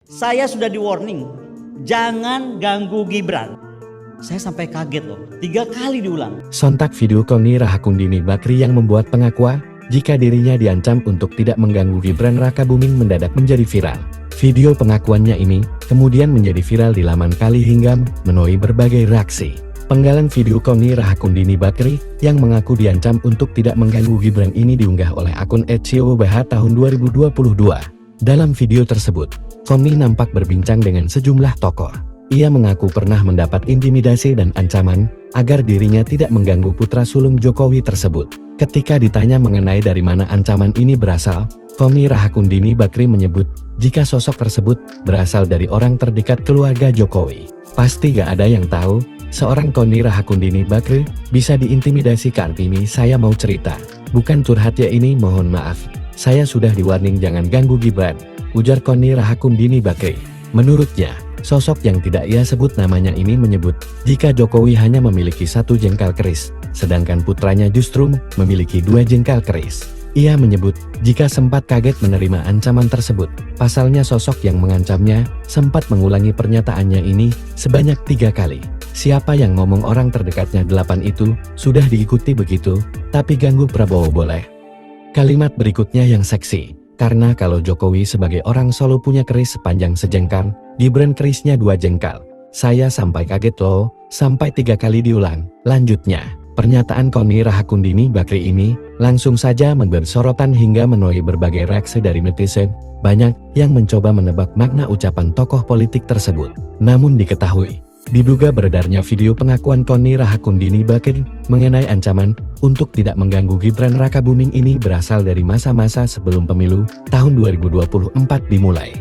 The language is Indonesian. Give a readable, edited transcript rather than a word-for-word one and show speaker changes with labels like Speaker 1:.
Speaker 1: Saya sudah di warning, jangan ganggu Gibran. Saya sampai kaget loh, 3 kali diulang.
Speaker 2: Sontak video Koni Rahakundini Bakri yang membuat pengakuan jika dirinya diancam untuk tidak mengganggu Gibran Rakabuming mendadak menjadi viral. Video pengakuannya ini kemudian menjadi viral di laman Kali hingga menuai berbagai reaksi. Penggalan video Koni Rahakundini Bakri yang mengaku diancam untuk tidak mengganggu Gibran ini diunggah oleh akun @siobah tahun 2022. Dalam video tersebut, Koni nampak berbincang dengan sejumlah tokoh. Ia mengaku pernah mendapat intimidasi dan ancaman agar dirinya tidak mengganggu putra sulung Jokowi tersebut. Ketika ditanya mengenai dari mana ancaman ini berasal, Koni Rahakundini Bakri menyebut jika sosok tersebut berasal dari orang terdekat keluarga Jokowi. Pasti gak ada yang tahu, seorang Koni Rahakundini Bakri bisa diintimidasi. Kartini, saya mau cerita, bukan curhat ya ini, mohon maaf. Saya sudah di-warning jangan ganggu Gibran, ujar Koni Rahakundini Bakri. Menurutnya, sosok yang tidak ia sebut namanya ini menyebut jika Jokowi hanya memiliki 1 jengkal keris, sedangkan putranya justru memiliki 2 jengkal keris. Ia menyebut jika sempat kaget menerima ancaman tersebut. Pasalnya sosok yang mengancamnya sempat mengulangi pernyataannya ini sebanyak 3 kali. Siapa yang ngomong orang terdekatnya 8 itu sudah diikuti begitu, tapi ganggu Prabowo boleh. Kalimat berikutnya yang seksi, karena kalau Jokowi sebagai orang Solo punya keris sepanjang sejengkal, Gibran kerisnya 2 jengkal. Saya sampai kaget loh, sampai 3 kali diulang. Lanjutnya, pernyataan Koni Rahakundini Bakri ini langsung saja memberi sorotan hingga menuai berbagai reaksi dari netizen. Banyak yang mencoba menebak makna ucapan tokoh politik tersebut. Namun diketahui, diduga beredarnya video pengakuan Koni Rahakundini Bakri mengenai ancaman untuk tidak mengganggu Gibran Rakabuming ini berasal dari masa-masa sebelum pemilu tahun 2024 dimulai.